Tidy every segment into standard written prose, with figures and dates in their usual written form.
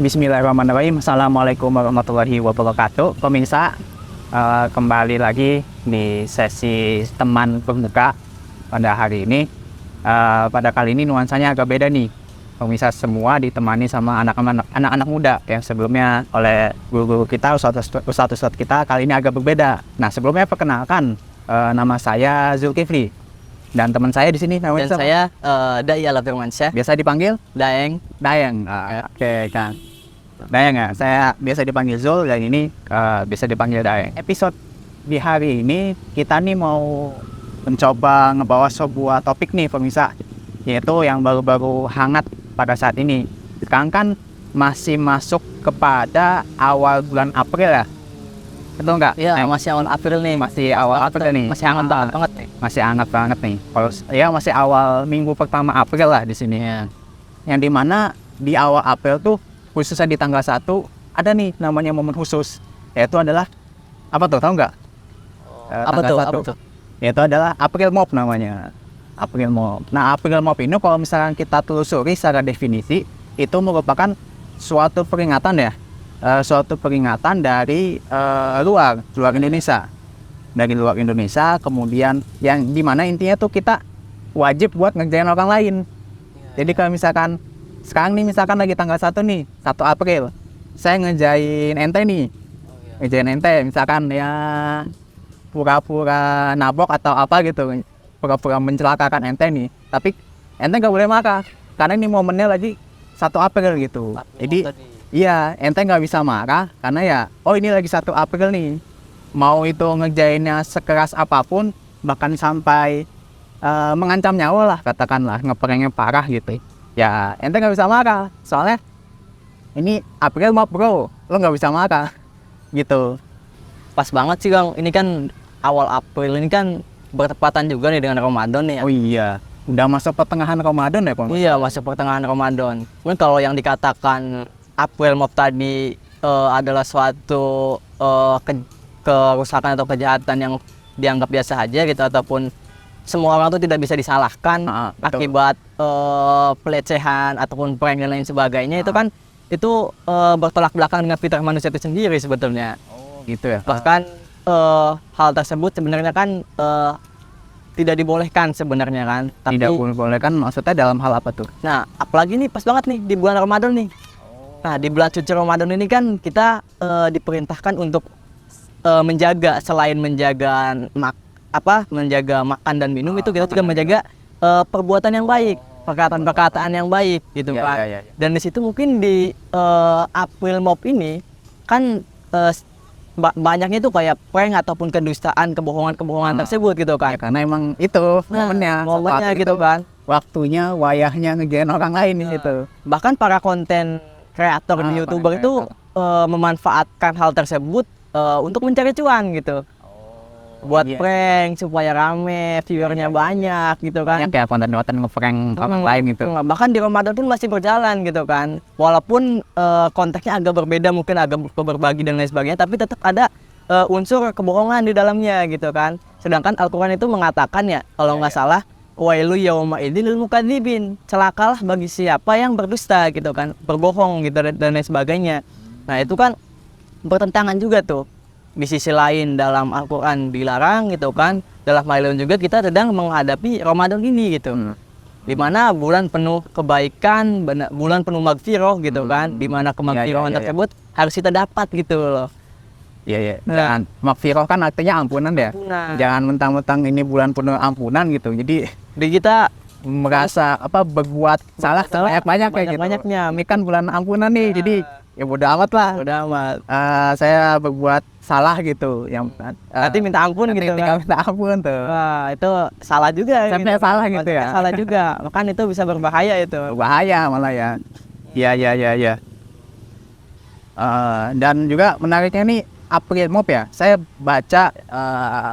Bismillahirrahmanirrahim. Assalamualaikum warahmatullahi wabarakatuh. Pemirsa, kembali lagi di sesi teman bermuka pada hari ini. Pada kali ini nuansanya agak beda nih. Pemirsa semua ditemani sama anak-anak muda yang sebelumnya oleh guru-guru kita, ustadz-ustadz kita, kali ini agak berbeda. Nah, sebelumnya perkenalkan, nama saya Zulkifli. Dan teman saya di sini namanya dan saya Dai Ala Firmansyah. Biasa dipanggil Daeng. Oke, Kang. Daeng ya. Saya biasa dipanggil Zul dan ini bisa dipanggil Daeng. Episode di hari ini kita nih mau mencoba ngebawa sebuah topik nih pemirsa, yaitu yang baru-baru hangat pada saat ini. Sekarang kan masih masuk kepada awal bulan April ya. Betul nggak? Iya, masih awal April nih. Masih awal April nih. Masih hangat banget nih. Masih hangat banget nih. Kalau ya masih awal minggu pertama April lah di sini ya. Yang dimana di awal April tuh khususnya di tanggal 1 ada nih namanya momen khusus. Yaitu adalah apa tuh? Tahu nggak? Apa tuh? Yaitu adalah April Mop namanya. April Mop. Nah, April Mop ini kalau misalkan kita telusuri secara definisi itu merupakan suatu peringatan ya. Suatu peringatan dari luar Indonesia, dari luar Indonesia, kemudian yang dimana intinya tuh kita wajib buat ngerjain orang lain. Jadi kalau misalkan sekarang nih misalkan lagi tanggal 1 nih, 1 April, saya ngerjain ente nih, ngerjain ente, misalkan ya pura-pura nabok atau apa gitu, pura-pura mencelakakan ente nih, tapi ente nggak boleh marah, karena ini momennya lagi 1 April gitu. Jadi iya, ente nggak bisa marah karena ya, oh ini lagi 1 April nih. Mau itu ngerjainnya sekeras apapun, bahkan sampai mengancam nyawa lah, katakanlah, ngepranknya parah gitu. Ya, ente nggak bisa marah. Soalnya, ini April Mop bro, lo nggak bisa marah. Gitu. Pas banget sih Kang, ini kan awal April, ini kan bertepatan juga nih dengan Ramadan nih ya. Oh iya, udah masuk pertengahan Ramadan ya Pak? Iya, masuk pertengahan Ramadan. Mungkin kalau yang dikatakan April Mop tadi adalah suatu kerusakan atau kejahatan yang dianggap biasa aja gitu, ataupun semua orang tuh tidak bisa disalahkan akibat pelecehan ataupun prank dan lain sebagainya, itu kan bertolak belakang dengan fitrah manusia itu sendiri sebetulnya. Oh gitu ya. Bahkan hal tersebut sebenarnya kan tidak dibolehkan sebenarnya kan. Tapi, tidak dibolehkan maksudnya dalam hal apa tuh? Nah, apalagi nih pas banget nih di bulan Ramadan nih. Nah, di bulan suci Ramadan ini kan kita diperintahkan untuk menjaga, selain menjaga makan dan minum, itu kita juga menjaga perbuatan yang baik, perkataan-perkataan yang baik gitu kan. Ya. Dan di situ mungkin di April Mop ini kan banyaknya itu kayak prank ataupun kedustaan, kebohongan tersebut gitu kan. Ya, karena emang itu momennya gitu kan. Waktunya, wayahnya ngejain orang lain gitu. Bahkan para konten kreator di YouTuber itu memanfaatkan hal tersebut untuk mencari cuan gitu. Buat prank supaya rame, viewernya banyak gitu kan. Banyak ya konten-konten nge-prank orang lain gitu. Bahkan di Ramadan pun masih berjalan gitu kan. Walaupun konteksnya agak berbeda, mungkin agak berbagi dan lain sebagainya, tapi tetap ada unsur kebohongan di dalamnya gitu kan. Sedangkan Al-Quran itu mengatakan ya, kalau nggak salah, wailu yauma idzin lil mukadzibin, celakalah bagi siapa yang berdusta gitu kan, berbohong gitu dan lain sebagainya. Nah, itu kan bertentangan juga tuh. Di sisi lain dalam Al-Quran dilarang gitu kan, dalam hal lain juga kita sedang menghadapi Ramadan ini gitu. Dimana bulan penuh kebaikan, bulan penuh magfirah gitu kan, dimana kemagfirahan tersebut harus kita dapat gitu loh. Iya. Dan magfirah kan artinya ampunan ya. Jangan mentang-mentang ini bulan penuh ampunan gitu. Jadi kita merasa berbuat salah banyak kayak gitu. Banyaknya. Ini kan bulan ampunan nih, jadi ya bodo amat lah. Saya berbuat salah gitu, yang nanti minta ampun gitu kan. Minta ampun tuh. Wah, itu salah juga. Sampai gitu. Salah gitu ya. Salah juga. Makanya itu bisa berbahaya itu. Bahaya malah ya. Iya. Dan juga menariknya nih April Mop ya. Saya baca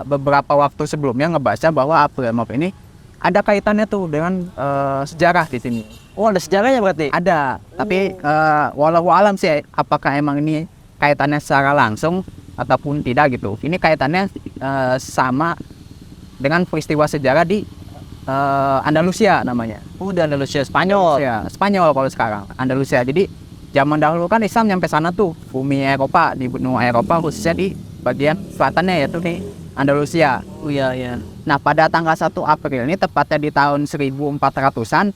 beberapa waktu sebelumnya ngebaca bahwa April Mop ini ada kaitannya tuh dengan sejarah di sini. Oh, ada sejarahnya berarti? Ada. Tapi walau alam sih apakah emang ini kaitannya secara langsung ataupun tidak gitu. Ini kaitannya sama dengan peristiwa sejarah di Andalusia namanya. Udah Andalusia, Spanyol. Ya, Spanyol kalau sekarang. Andalusia. Jadi zaman dahulu kan Islam nyampe sana tuh, bumi Eropa, di benua Eropa khususnya di bagian selatannya yaitu di Andalusia. Oh iya iya. Nah, pada tanggal 1 April ini tepatnya di tahun 1400-an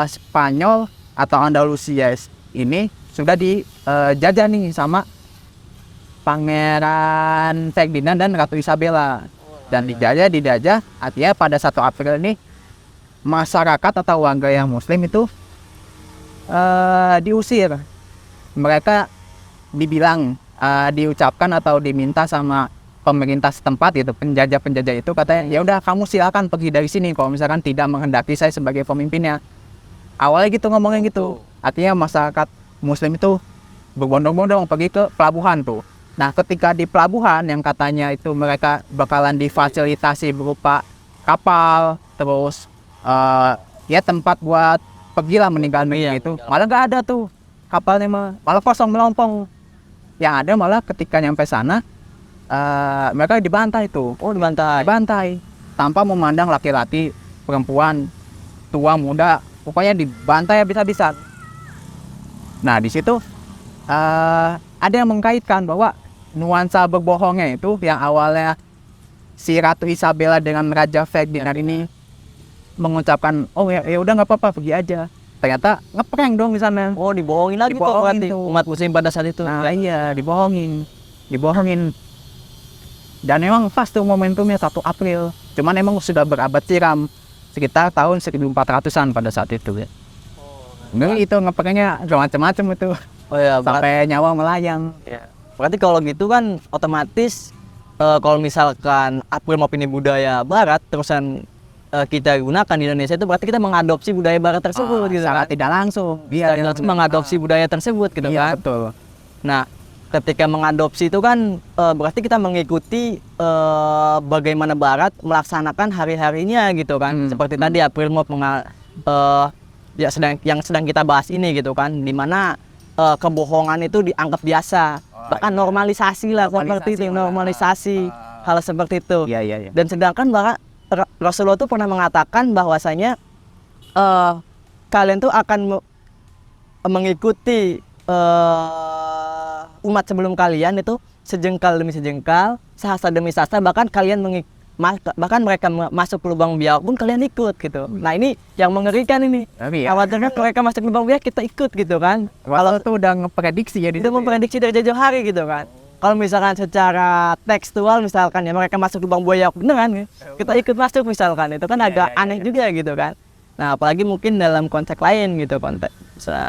Spanyol atau Andalusia ini sudah dijajah nih sama Pangeran Ferdinand dan Ratu Isabella. Dan dijajah artinya pada 1 April ini masyarakat atau warga yang muslim itu diusir. Mereka dibilang diucapkan atau diminta sama pemerintah setempat gitu, penjajah itu katanya, ya udah kamu silakan pergi dari sini kalau misalkan tidak menghendaki saya sebagai pemimpinnya. Awalnya gitu ngomongnya gitu. Artinya masyarakat muslim itu berbondong-bondong pergi ke pelabuhan tuh. Nah, ketika di pelabuhan yang katanya itu mereka bakalan difasilitasi berupa kapal, terus ya tempat buat pergilah meninggal itu, malah nggak ada tuh kapalnya, malah kosong melompong. Yang ada malah ketika nyampe sana mereka dibantai tuh. Oh, dibantai. Tanpa memandang laki-laki, perempuan, tua, muda, pokoknya dibantai habis-habisan. Nah, di situ ada yang mengkaitkan bahwa nuansa berbohongnya itu yang awalnya si Ratu Isabella dengan Raja Ferdinand ini mengucapkan, oh ya udah nggak apa-apa pergi aja. Ternyata ngeprank dong di sana. Oh, dibohongin lagi tuh berarti umat muslim pada saat itu. Nah iya, dibohongin. Dan emang pas tuh momentumnya 1 April. Cuman emang sudah berabad siram, sekitar tahun 1400-an pada saat itu ya. Itu ngepranknya macam-macam itu. Oh ya, sampai nyawa melayang. Ya. Berarti kalau gitu kan otomatis kalau misalkan April Mop ini budaya barat terusan kita gunakan di Indonesia, itu berarti kita mengadopsi budaya barat tersebut gitu secara kan? tidak langsung. Iya, mengadopsi budaya tersebut gitu iya, kan? Betul. Nah, ketika mengadopsi itu kan berarti kita mengikuti bagaimana barat melaksanakan hari-harinya gitu kan? Seperti tadi April Mop ya yang sedang kita bahas ini gitu kan, dimana kebohongan itu dianggap biasa, bahkan normalisasi lah, seperti itu, normalisasi hal seperti itu. Iya. Dan sedangkan bahkan Rasulullah tuh pernah mengatakan bahwasanya kalian tuh akan mengikuti umat sebelum kalian itu sejengkal demi sejengkal, sehasta demi sehasta, bahkan bahkan mereka masuk ke lubang biawak pun kalian ikut gitu. Nah, ini yang mengerikan ini. Khawatirnya mereka masuk ke lubang biawak kita ikut gitu kan. Kalau itu udah ngeprediksi ya, itu memprediksi dari jauh hari gitu kan. Kalau misalkan secara tekstual misalkan ya mereka masuk lubang buaya beneran ya, kita ikut masuk misalkan, itu kan agak aneh juga gitu kan. Nah, apalagi mungkin dalam konteks lain gitu, konteks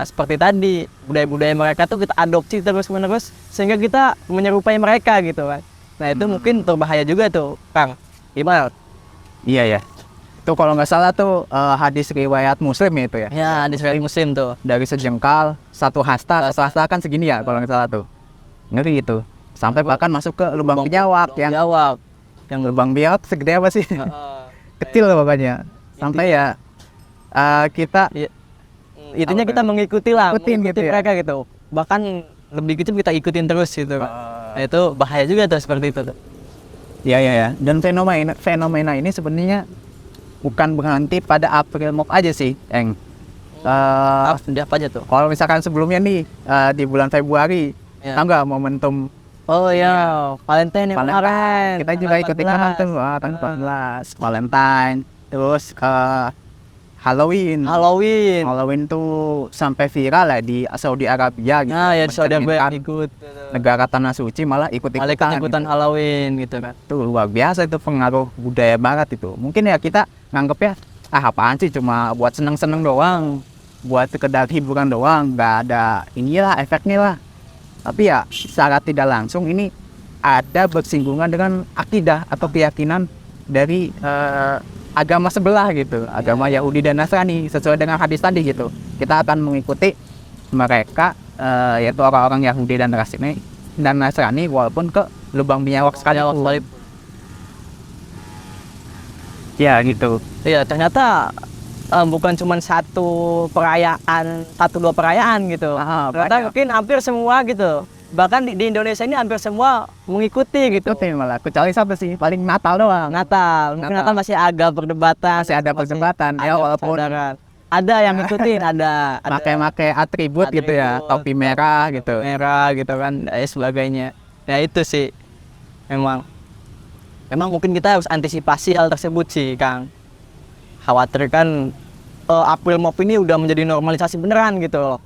seperti tadi budaya-budaya mereka tuh kita adopsi terus-menerus sehingga kita menyerupai mereka gitu kan. Nah, itu mungkin berbahaya juga tuh, Kang. Gimana? Iya ya. Itu kalau nggak salah tuh hadis riwayat Muslim ya itu ya. Ya, hadis riwayat Muslim tuh. Dari sejengkal, satu hasta kan segini ya kalau nggak salah tuh. Ngeri itu. Sampai bahkan masuk ke lubang biawak yang lubang biawak segede apa sih? Kecil pokoknya. Sampai ya kita intinya kita mengikuti gitu ya. Mereka gitu. Bahkan lebih kecil kita ikutin terus gitu kan. Nah, itu bahaya juga tuh seperti itu tuh. Ya. Dan fenomena ini sebenarnya bukan berhenti pada April Mop aja sih, Eng. Apa aja tuh? Kalau misalkan sebelumnya nih di bulan Februari, tahu nggak momentum? Oh ya, Valentine yang kemarin. Kita juga ikut ikutan tuh, tanggal 14 Valentine. Terus Halloween tuh sampai viral lah di Saudi Arabia gitu. Nah, ya di Saudi Arabia ikut. Negara tanah suci malah ikut-ikutan gitu. Halloween gitu kan. Tuh luar biasa itu pengaruh budaya barat itu. Mungkin ya kita nganggep ya, apaan sih, cuma buat seneng-seneng doang, buat sekedar hiburan doang, nggak ada inilah efeknya lah. Tapi ya secara tidak langsung ini ada bersinggungan dengan akidah atau keyakinan dari agama sebelah gitu, agama Yahudi dan Nasrani. Sesuai dengan hadis tadi gitu, kita akan mengikuti mereka, yaitu orang-orang Yahudi dan Nasrani walaupun ke lubang biawak sekalipun. Ya gitu. Iya, ternyata bukan cuma satu dua perayaan gitu. Ternyata mungkin hampir semua gitu. Bahkan di Indonesia ini hampir semua mengikuti gitu. Malah kecuali siapa sih? Paling Natal doang. Mungkin Natal masih agak perdebatan. Ya walaupun ada yang ngikutin, ada Pakai atribut gitu ya, Atribut. topi merah gitu. merah gitu kan, sebagainya. Ya itu sih memang mungkin kita harus antisipasi hal tersebut sih, Kang. Khawatir kan April Mop ini udah menjadi normalisasi beneran gitu loh.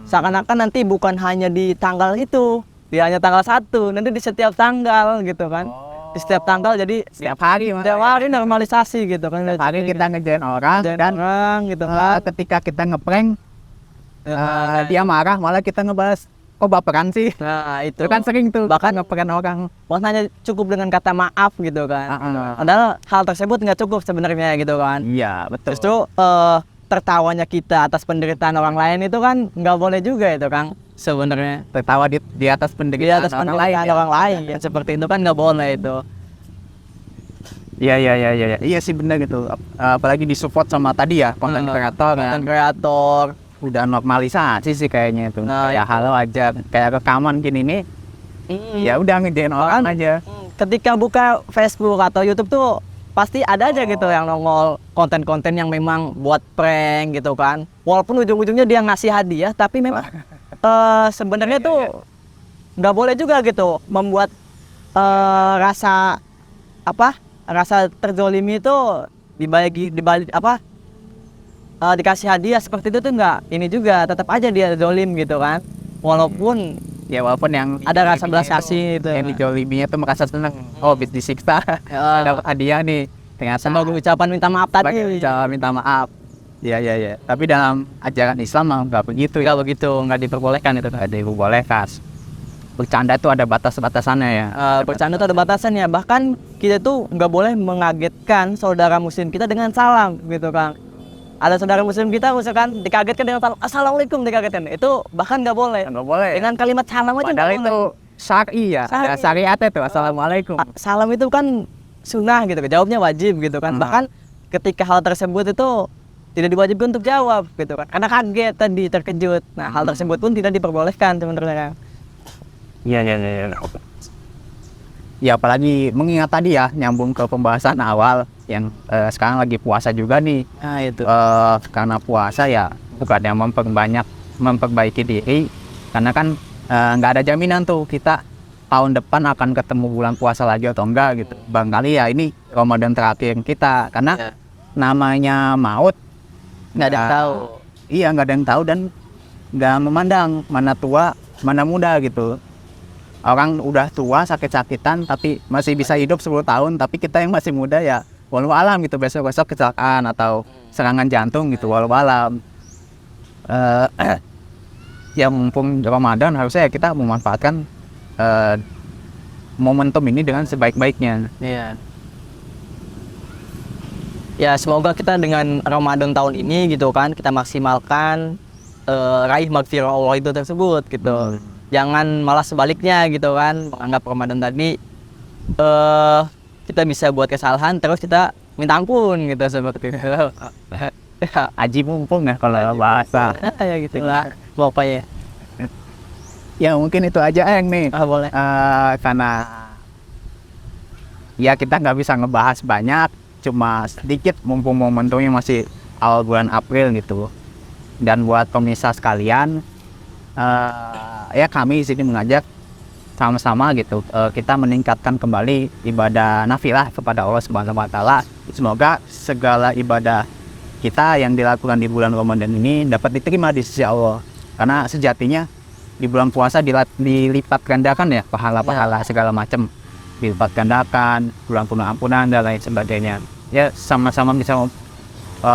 Seakan-akan nanti bukan hanya di tanggal itu, dia hanya tanggal 1, nanti di setiap tanggal gitu kan. Di setiap tanggal, jadi Setiap hari malah setiap ya. hari normalisasi gitu kan. Setiap hari kita ngejain orang Dan dan orang gitu kan. ketika kita ngeprank dia marah, malah kita ngebahas kok baperan sih. Nah itu Itu kan sering tuh Bahkan- ngeprank orang. bukan hanya cukup dengan kata maaf gitu kan. Heeh. Padahal hal tersebut nggak cukup sebenarnya gitu kan. Iya, betul. Justru tertawanya kita atas penderitaan orang lain itu kan nggak boleh juga itu, Kang. Sebenarnya tertawa di atas di penderitaan atas orang lain. penderitaan orang lain yang seperti itu kan nggak boleh itu. Iya, iya sih benar gitu. Apalagi disupport sama tadi ya konten kreator ya. Konten kreator. Udah normalisasi sih kayaknya itu. Nah, Ya halo aja kayak rekaman gini nih. Ya udah ngejain orang aja. Ketika buka Facebook atau YouTube tuh pasti ada aja gitu yang nongol konten-konten yang memang buat prank gitu kan. Walaupun ujung-ujungnya dia ngasih hadiah, tapi memang sebenarnya tuh nggak boleh juga gitu membuat rasa terzolimi itu dibalik dikasih hadiah seperti itu tuh nggak, ini juga tetap aja dia zolim gitu kan. Walaupun Walaupun yang ada rasa belas kasih itu. yang dijoliminya tuh merasa seneng. Oh, habis disiksa. Dapat hadiah nih. Ternyata semoga ucapan minta maaf tadi. Jangan minta maaf. Iya. Tapi dalam ajaran Islam mah nggak begitu. Nggak begitu, nggak diperbolehkan itu. Nggak diperbolehkan. Bercanda itu ada batas-batasannya ya. Bercanda itu ada batasannya. Bahkan kita tuh nggak boleh mengagetkan saudara muslim kita dengan salam gitu, Kang. Ada saudara muslim kita misalkan dikagetkan dengan salam, assalamualaikum, dikagetkan. Itu bahkan nggak boleh. Nggak boleh. Dengan kalimat salam aja Padahal nggak itu boleh. syar'i ya. Ada syariatnya tuh. Assalamualaikum. Salam itu kan sunnah gitu, jawabnya wajib gitu kan. Bahkan ketika hal tersebut itu tidak diwajibkan untuk jawab gitu kan, karena kaget tadi, terkejut. Nah, hal tersebut pun tidak diperbolehkan sebenarnya. Iya. Ya apalagi mengingat tadi ya, nyambung ke pembahasan awal yang sekarang lagi puasa juga nih. Nah itu. Karena puasa ya bukan yang memperbaiki diri, karena kan nggak ada jaminan tuh kita tahun depan akan ketemu bulan puasa lagi atau enggak gitu. Barangkali ya ini Ramadan terakhir kita, karena namanya maut Nggak ada yang tahu. Iya, nggak ada yang tahu dan nggak memandang mana tua mana muda gitu. Orang udah tua sakit-sakitan tapi masih bisa hidup 10 tahun, tapi kita yang masih muda ya walau alam gitu, besok-besok kecelakaan atau serangan jantung gitu, walau alam. Ya mumpung Ramadan harusnya ya kita memanfaatkan momentum ini dengan sebaik-baiknya. Iya. Ya semoga kita dengan Ramadan tahun ini gitu kan, kita maksimalkan raih magfirah Allah itu tersebut gitu. Jangan malah sebaliknya gitu kan, menganggap Ramadan tadi kita bisa buat kesalahan terus kita minta ampun gitu seperti itu. Aji mumpung ya kalau bahasa. Ya gitulah pokoknya. Ya mungkin itu aja yang nih. Boleh. Karena ya kita nggak bisa ngebahas banyak, cuma sedikit mumpung momentumnya masih awal bulan April gitu. Dan buat pemirsa sekalian, ya kami di sini mengajak sama-sama gitu, kita meningkatkan kembali ibadah nafilah kepada Allah Subhanahu wa Ta'ala. Semoga segala ibadah kita yang dilakukan di bulan Ramadan ini dapat diterima di sisi Allah. Karena sejatinya di bulan puasa dilipat gandakan ya pahala-pahala segala macam, dilipat gandakan, bulan penuh ampunan dan lain sebagainya. Ya sama-sama bisa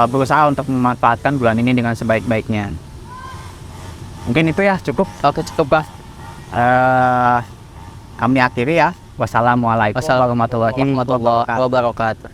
berusaha untuk memanfaatkan bulan ini dengan sebaik-baiknya. Mungkin itu ya, cukup. Oke, cukup, Pak. Kami akhiri ya. Wassalamualaikum warahmatullahi wabarakatuh. Wabarakatuh.